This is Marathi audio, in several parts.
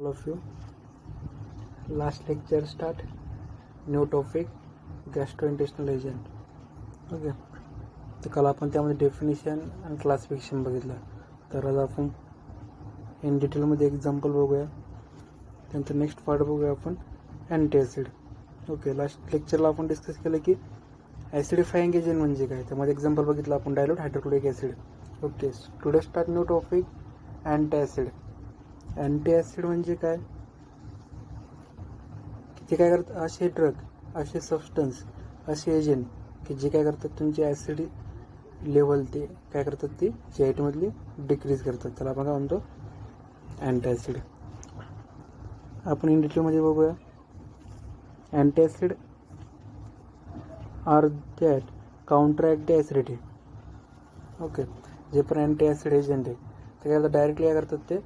all of you. Last lecture start. New topic gastrointestinal agent. Okay, तर काल आपण त्यामध्ये डेफिनेशन आणि क्लासिफिकेशन बघितलं. तर आज आपण इन डिटेलमध्ये एक्झाम्पल बघूया. त्यानंतर नेक्स्ट पार्ट बघूया आपण अँटीॲसिड. ओके, लास्ट लेक्चरला आपण डिस्कस केलं की ॲसिडिफाईंग एजंट म्हणजे काय. त्यामध्ये एक्झाम्पल बघितलं आपण dilute hydrochloric acid. Okay, today start new topic antacid. Antacid म्हणजे काय, ते काय करतात, असे ड्रग, असे सबस्टन्स, असे एजंट की जे काय करतात तुमची ॲसिड लेवल ते काय करतात, ते जीआयटीमधली डिक्रीज करतात. त्याला आपण काय म्हणतो, अँटीॲसिड. आपण इन डिटेलमध्ये बघूया. Antacid are that counteract the acidity. Okay, जे पण अँटीॲसिड एजंट आहे ते काय करतात, डायरेक्टली काय करतात, ते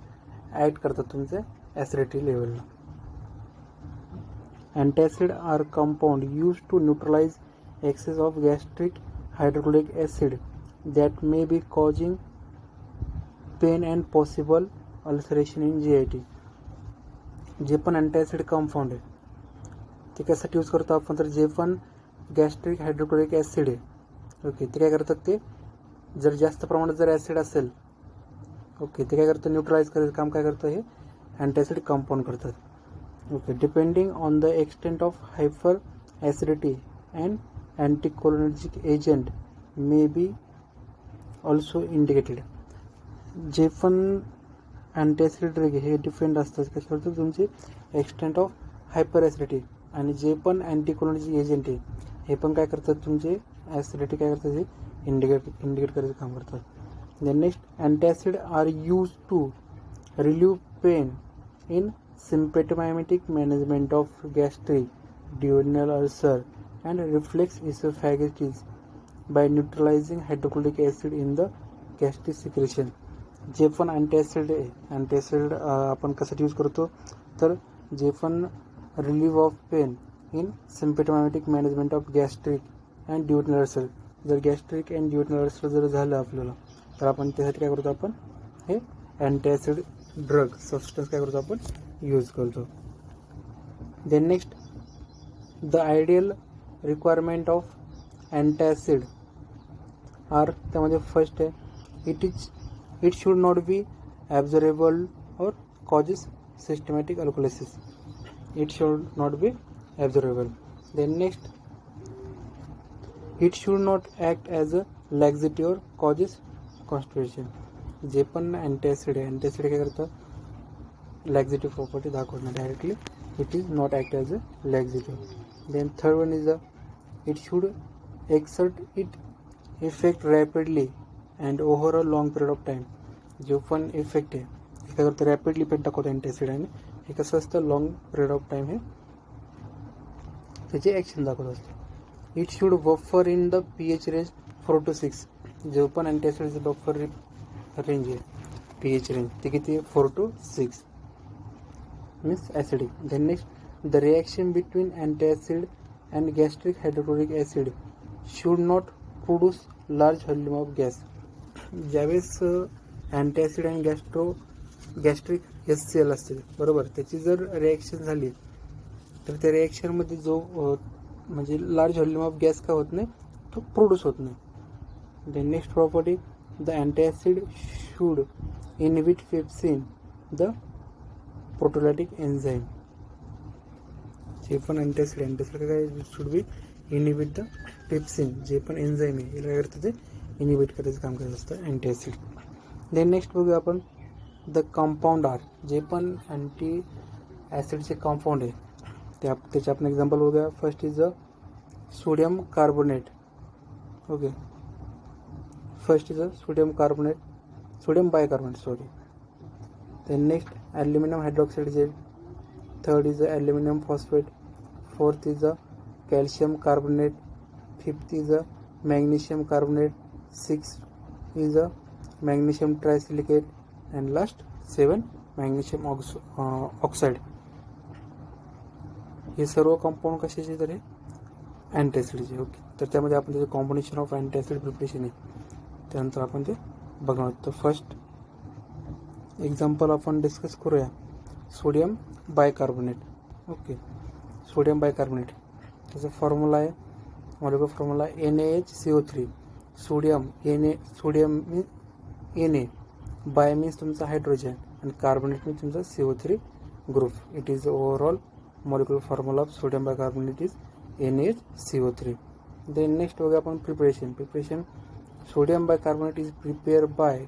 ॲक्ट करतात तुमच्या ॲसिडिटी लेवलला. Antacid are compound used to neutralize excess of gastric hydrochloric acid that may be causing pain and possible ulceration in GIT. जे पण अँटीॲसिड कंपाऊंड आहे ते कशासाठी यूज करतो आपण, तर जे पण गॅस्ट्रिक हायड्रोक्लोरिक ॲसिड आहे, ओके, ते काय करतात, ते जर जास्त प्रमाणात जर ॲसिड असेल, ओके, ते काय करतं, न्यूट्रलाइज करायचं काम काय करतं, हे अँटीॲसिड कंपाऊंड करतात. Okay, depending on the extent of hyperacidity, an anticholinergic agent may be also indicated. जे पण अँटीॲसिड ड्रग हे डिपेंड असतात कशावर, तुमची एक्सटेंट ऑफ हायपरॲसिडिटी. आणि जे पण अँटीकोलिनर्जिक एजंट आहे हे पण काय करतात, तुमचे ॲसिडिटी काय करतात, हे इंडिकेट करायचं काम करतात. Then next, antacid are use to relieve pain in symptomatic management of gastric, duodenal ulcer and reflux esophagitis by neutralizing hydrochloric acid in the gastric secretion. जे पण अँटीॲसिड आहे, अँटीॲसिड आपण कशासाठी यूज करतो, तर जे पण relieve of pain in symptomatic management of gastric and duodenal ulcer. जर गॅस्ट्रिक अँड ड्युओडेनल अल्सर जर झालं आपल्याला, तर आपण त्यासाठी काय करतो, आपण हे अँटीॲसिड ड्रग सबस्टन्स काय करतो, आपण यूज करतो. Then next, the ideal requirement of antacid are, त्यामध्ये फर्स्ट आहे, it should not be absorbable or causes systematic alkalosis. It should not be absorbable. Then next, it should not act as a laxative or causes constipation. जे पण अँटीॲसिड आहे, अँटीॲसिड काय करतं, लॅक्झेटिव्ह प्रॉपर्टी दाखवत नाही directly. It is not act as a laxative. Then third one is it should exert it effect rapidly and over a long period of time. जो पण इफेक्ट आहे हे काय करतं, रॅपिडली इफेक्ट दाखवतो अँटीॲसिड, आणि हे कसं असतं, लॉंग पिरियड ऑफ टाईम हे त्याची ॲक्शन दाखवत असते. It should buffer in the pH range 4 to 6. जो पण अँटीॲसिडचं बफर रेंज आहे, pH रेंज, ते किती, 4 to 6 means acidic. Then next, the reaction between antacid and gastric hydrochloric acid should not produce large volume of gas. ज्यावेळेस अँटीॲसिड आणि गॅस्ट्रिक HCl असते, बरोबर, त्याची जर रिॲक्शन झाली तर त्या रिॲक्शनमध्ये जो म्हणजे लार्ज व्हॉल्यूम ऑफ गॅस काय होत नाही, तो प्रोड्यूस होत नाही. Then next property, the antacid should inhibit pepsin, the proteolytic enzyme. जे पण अँटीॲसिड काय should be inhibit the pepsin. जे पण एन्झाईम आहे याला काय करतं, ते इनहिबिट करायचं काम करत असतं अँटीॲसिड. देन नेक्स्ट बघूया आपण द कंपाऊंड आर. जे पण अँटीॲसिडचे कंपाऊंड आहे त्याचे आपण एक्झाम्पल बघूया. First is a sodium carbonate. Okay, first is a sodium bicarbonate, sorry. Then next, aluminum hydroxide gel. Third is the aluminum phosphate. Fourth is the calcium carbonate. Fifth is the magnesium carbonate. Sixth is the magnesium trisilicate. And last 7, magnesium oxide. हे सर्व कंपाऊंड कशाचे, तर हे अँटीॲसिडचे. ओके, तर त्यामध्ये आपण त्याचं कॉम्बिनेशन ऑफ अँटीॲसिड प्रिपरेशन आहे, त्यानंतर आपण ते बघणार. तर फर्स्ट एक्झाम्पल आपण डिस्कस करूया. Sodium bicarbonate. Okay, sodium bicarbonate त्याचा फॉर्म्युला आहे, molecular formula NaHCO3. Sodium Na, bi means तुमचा हायड्रोजन आणि कार्बोनेट मीन्स तुमचा CO3 group. It is overall molecular formula of sodium bicarbonate is NaHCO3. Then next बघूया आपण preparation. Sodium bicarbonate is prepare by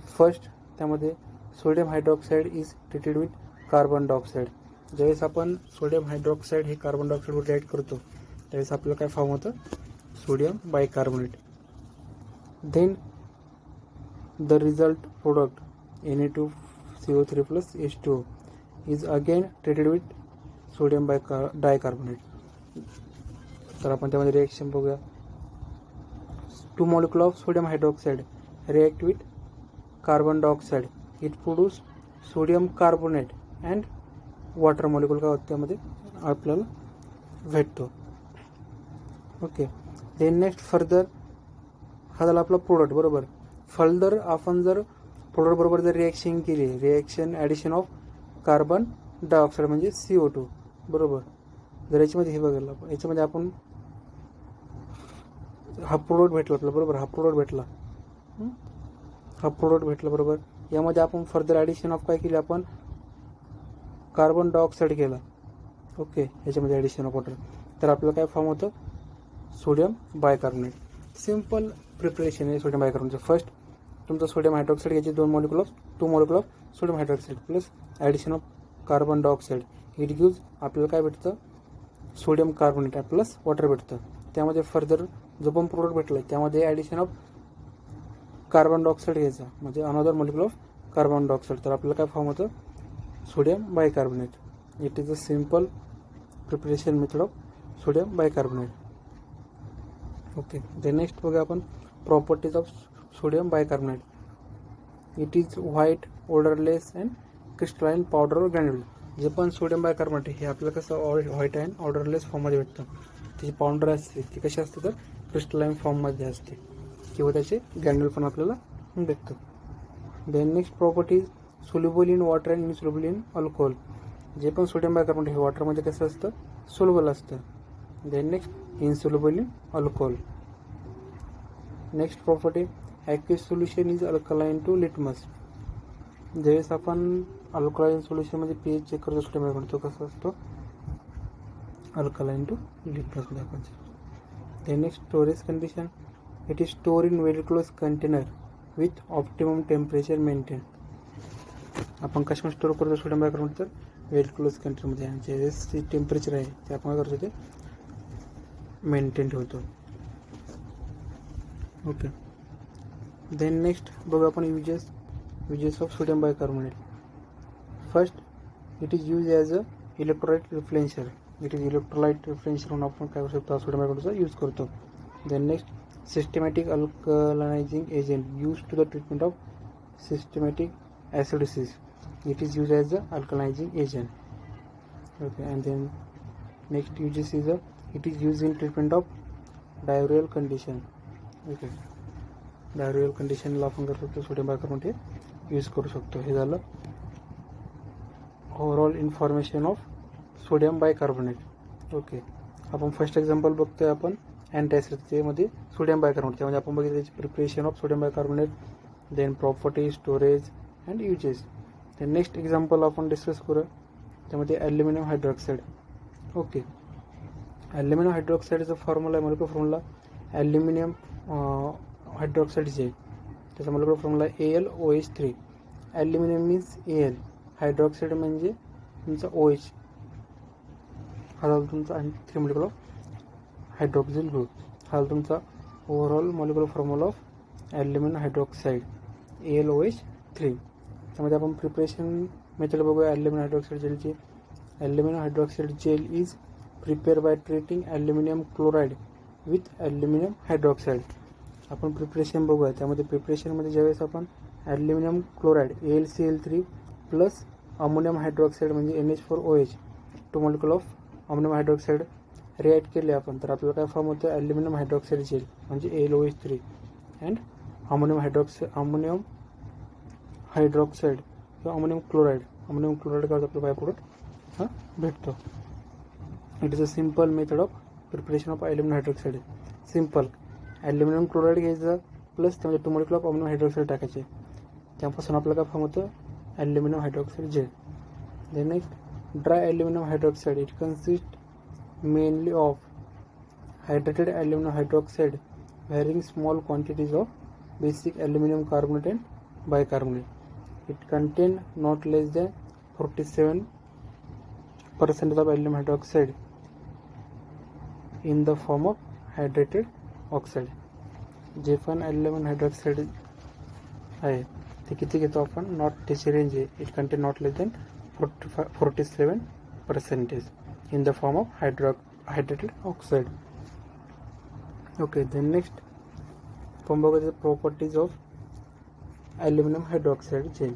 first, त्यामध्ये sodium hydroxide is treated with carbon dioxide. ज्यावेळेस आपण सोडियम हायड्रॉक्साईड हे कार्बन डायऑक्साईडवर रिॲक्ट करतो त्यावेळेस आपल्याला काय फॉर्म होतं, sodium bicarbonate. Then the result product Na2CO3 plus H2O is again treated with sodium dicarbonate. तर आपण त्यामध्ये रिॲक्शन बघूया. 2 molecule of sodium hydroxide react with carbon dioxide. It produce sodium carbonate and water molecule काय होतं त्यामध्ये आपल्याला भेटतो. ओके, देन नेक्स्ट फर्दर हा झाला आपला प्रोडक्ट बरोबर. फर्दर आपण जर प्रोडक्ट बरोबर जर रिॲक्शन केली, reaction addition of carbon dioxide म्हणजे CO2 बरोबर. जर याच्यामध्ये हे बघायला आपण याच्यामध्ये आपण हा प्रोडक्ट भेटला आपल्याला बरोबर, हा प्रोडक्ट भेटला बरोबर. यामध्ये आपण फर्दर ॲडिशन ऑफ काय केली, आपण कार्बन डायऑक्साईड केला. ओके, याच्यामध्ये ॲडिशन ऑफ वॉटर, तर आपल्याला काय फॉर्म होतं, सोडियम बायकार्बोनेट. सिम्पल प्रिपरेशन आहे सोडियम बायकार्बोनेटचं. फर्स्ट तुमचं सोडियम हायड्रॉक्साईड घ्यायचे 2 molecule of sodium hydroxide plus addition of carbon dioxide. It gives आपल्याला काय भेटतं, सोडियम कार्बोनेट प्लस वॉटर भेटतं. त्यामध्ये फर्दर जो पण प्रोडक्ट भेटला त्यामध्ये ॲडिशन ऑफ कार्बन डायऑक्साईड घ्यायचा म्हणजे another molecule of carbon dioxide, तर आपल्याला काय फॉर्म होतं, sodium bicarbonate. It is a simple preparation method of sodium bicarbonate. Okay, the next बघा आपण properties of sodium bicarbonate. It is white, odourless and crystalline powder और ग्रॅन्युल. जे पण सोडियम बायकार्बोनेट हे आपल्याला कसं व्हाईट अँड ऑर्डरलेस फॉर्ममध्ये भेटतं. त्याची पावडर असते ती कशी असते तर क्रिस्टलाइन फॉर्ममध्ये असते किंवा त्याचे ग्रॅन्युल पण आपल्याला भेटतं. Then next properties soluble in water and insoluble in alcohol. जे पण सोडियम बायकार्बोनेट हे वॉटरमध्ये कसं असतं, सोल्युबल असतं. Then next insoluble in alcohol. Next property aqueous solution is alkaline to litmus. ज्यावेळेस आपण अल्कलाइन सोल्युशनमध्ये pH चेक करतो सोडियम बायकार्बोनेट, तो कसा असतो, अल्कलाइन टू लिटमसमध्ये आपण. Then next storage condition. It is store in well close container with optimum temperature maintain. आपण कशामध्ये स्टोर करतो सोडियम बायकार्बोनेट, तर वेल क्लोज कंटेनरमध्ये. आणि ज्यावेळेस जे टेम्परेचर आहे ते आपण काय करतो, ते मेंटेन ठेवतो. ओके, देन नेक्स्ट बघू आपण uses of sodium bicarbonate. First, it is use as a electrolyte replenisher. It is electrolyte replenisher म्हणून आपण काय करू शकतो, सोडियम बायकार्बोनेटचा यूज करतो. Then next systematic alkalising agent use to the treatment of systematic acidosis. It is used as a alkalizing agent. Okay, and then next uses is it is used in treatment of diarrheal condition. Okay, diarrheal condition ला आपण करू शकतो सोडियम बायकार्बोनेट यूज करू शकतो. हे झालं overall information of sodium bicarbonate. Okay, आपण फर्स्ट एक्झाम्पल बघतोय आपण अँटॅसिडमध्ये सोडियम बायकार्बोनेट. त्यामध्ये आपण बघितलं त्याची preparation of sodium bicarbonate, then property, storage and uses. तर नेक्स्ट एक्झाम्पल आपण डिस्कस करू त्यामध्ये ॲल्युमिनियम हायड्रॉक्साईड. ओके, ॲल्युमिनियम हायड्रॉक्साईडचा फॉर्म्युला आहे, मॉलिक्युलर फॉर्म्युला ॲल्युमिनियम हायड्रॉक्साईड जे त्याचा molecular formula AlOH3. Aluminium means Al, hydroxide म्हणजे तुमचा OH, हा झाला तुमचा आणि 3 मॉलिक्युल ऑफ हायड्रॉक्सिल ग्रुप. हा झाला तुमचा overall molecular formula of aluminium hydroxide AlOH3. त्यामध्ये आपण प्रिपरेशन मेथड बघूया ॲल्युमिनियम हायड्रॉक्साईड जेलची. Aluminium hydroxide gel is prepare by treating aluminium chloride with aluminium hydroxide. आपण प्रिपरेशन बघूया. त्यामध्ये प्रिपरेशनमध्ये ज्यावेळेस आपण aluminium chloride AlCl3 plus ammonium hydroxide म्हणजे NH4OH 2 molecule of ammonium hydroxide react केले आपण, तर आपल्याला काय फॉर्म होतं, ॲल्युमिनियम हायड्रॉक्साईड जेल म्हणजे AlOH3 अँड अमोनियम हायड्रॉक्साईड किंवा अमोनियम क्लोराईड काय होतं आपलं बाय प्रोडक्ट हां भेटतो. It is a simple method of preparation of aluminium hydroxide. Simple aluminium chloride घ्यायचं प्लस त्यामध्ये 2 मोलिक्युल ऑफ अमोनियम हायड्रॉक्साईड टाकायचे, त्यापासून आपल्याला काय फॉर्म होतं aluminium hydroxide gel. Then next dry aluminium hydroxide. It consist mainly of hydrated aluminum hydroxide varying small quantities of basic aluminum carbonate and bicarbonate. It contain not less than 47% of aluminum hydroxide in the form of hydrated oxide. जे पण aluminum hydroxide आहे ते किती घेतो आपण, नॉट त्याची रेंज आहे, it content not less than 47% in the form of hydrated oxide. Okay, then next आपण बघूया the properties of aluminum hydroxide gel.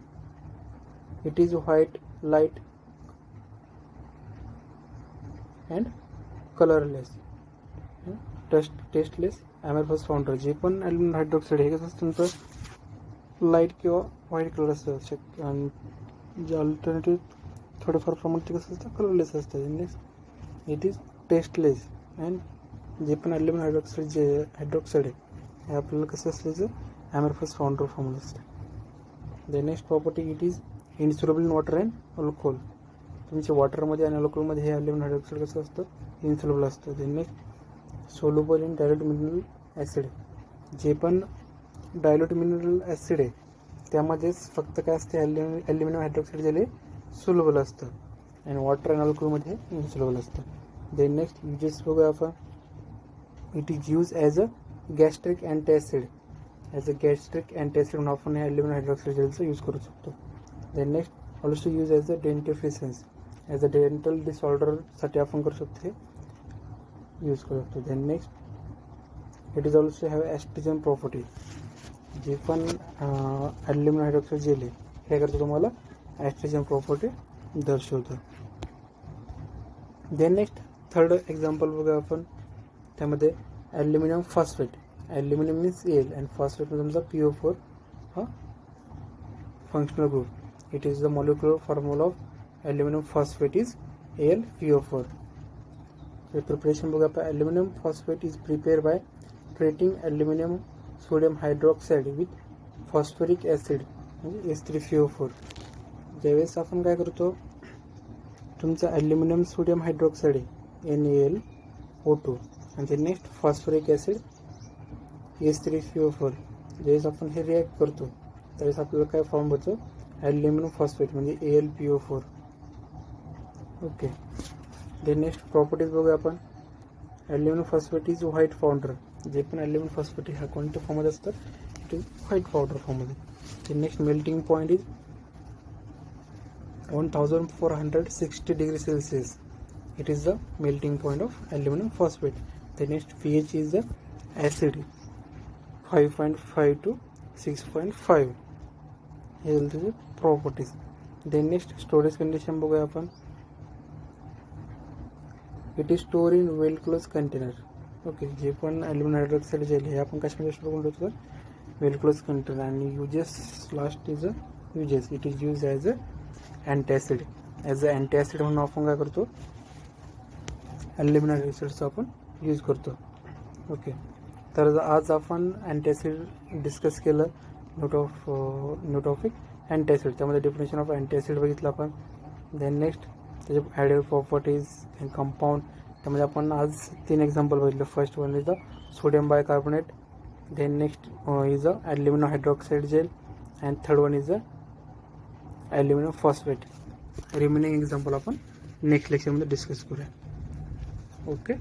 It is white, light and colorless, tasteless, amorphous powder. जे पण aluminum hydroxide आहे कसं तुमचं लाईट किंवा व्हाईट कलर असू शकतं आणि जे अल्टरनेटिव्ह थोडंफार प्रमाणात ते कसं असतं कलरलेस असतं. Next it is tasteless and जे पण ॲल्युमिनियम हायड्रॉक्साईड आहे हे आपल्याला कसं असल्याचं ॲमरफस फाउंडर फॉर्मला असतं. The next property it is insoluble in water and alcohol. तुमच्या वॉटरमध्ये आणि अल्कोहोलमध्ये हे ॲल्युमिनियम हायड्रॉक्साईड कसं असतं इन्सोल्युबल असतं. The next soluble in dilute mineral acid. जे पण डायल्यूट मिनरल ॲसिड आहे त्यामध्येच फक्त काय असते ॲल्युमिनियम हायड्रॉक्साईड जे सोल्युबल असतं आणि वॉटर अँड अल्कोहोलमध्ये इन्सोल्युबल असतं. देन नेक्स्ट युजेस बघूया आपण. It is use as a gastric antiacid. As a gastric antiacid म्हणून आपण हे ॲल्युमिनियम हायड्रॉक्साईड जेलचा यूज करू शकतो. Then next also use as a dentifrices. As a dental डिसऑर्डरसाठी आपण करू शकतो हे यूज करू शकतो. Then next it is also have astringent property. जे पण ॲल्युमिनियम हायड्रॉक्साईड जेल आहे हे करतो तुम्हाला ॲस्ट्रिजन प्रॉपर्टी दर्शवतं. देन नेक्स्ट थर्ड एक्झाम्पल बघा आपण. त्यामध्ये aluminium phosphate. Aluminium means L and phosphate तुमचा PO4 हा functional group. It is the molecular formula of aluminium phosphate is AlPO4. Preparation बघा आपण. Aluminium phosphate is prepare by treating aluminium sodium hydroxide with phosphoric acid म्हणजे H3PO4. ज्यावेळेस आपण काय करतो तुमचं ॲल्युमिनियम सोडियम हायड्रॉक्साईड आहे NaLO2 आणि ते नेक्स्ट फॉस्फरिक ॲसिड H3PO4. ज्यावेळेस आपण हे रिॲक्ट करतो त्यावेळेस आपल्याला काय फॉर्म होतो ॲल्युमिनियम फॉस्फेट म्हणजे AlPO4. ओके. ते नेक्स्ट प्रॉपर्टीज बघूया आपण. Aluminium phosphate is white powder. जे पण ॲल्युमिनियम फॉस्फेट ह्या कोणत्या फॉर्ममध्ये असतात इट इज व्हाईट पावडर फॉर्ममध्ये. ते next melting point is 1460 degree Celsius. It is the melting point of aluminum phosphate. The next pH is the acid 5.5 to 6.5. हे त्याचे properties. Then next storage condition बघूया आपण. It is store in well close container. Okay. जे पण ॲल्युमिनियम हायड्रॉक्साईड जेल हे आपण कशामध्ये स्टोर करून ठेवतो वेल क्लोज कंटेनर. आणि uses last is a uses. It is use as a antiacid. As a antiacid म्हणून आपण काय करतो ॲल्युमिनियम हायड्रॉक्साईडचा आपण यूज करतो. ओके. तर आज आपण अँटीॲसिड डिस्कस केलं. New topic antiacid. त्यामध्ये डेफिनेशन ऑफ अँटीॲसिड बघितलं आपण. देन नेक्स्ट त्याचे आयडियल प्रॉपर्टीज अँड कंपाऊंड. त्यामध्ये आपण आज 3 एक्झाम्पल बघितलं. First one is the sodium bicarbonate. Then next is the aluminium hydroxide gel and third one is the aluminium phosphate. Remaining example आपण नेक्स्ट लेक्चरमध्ये डिस्कस करूया. ओके.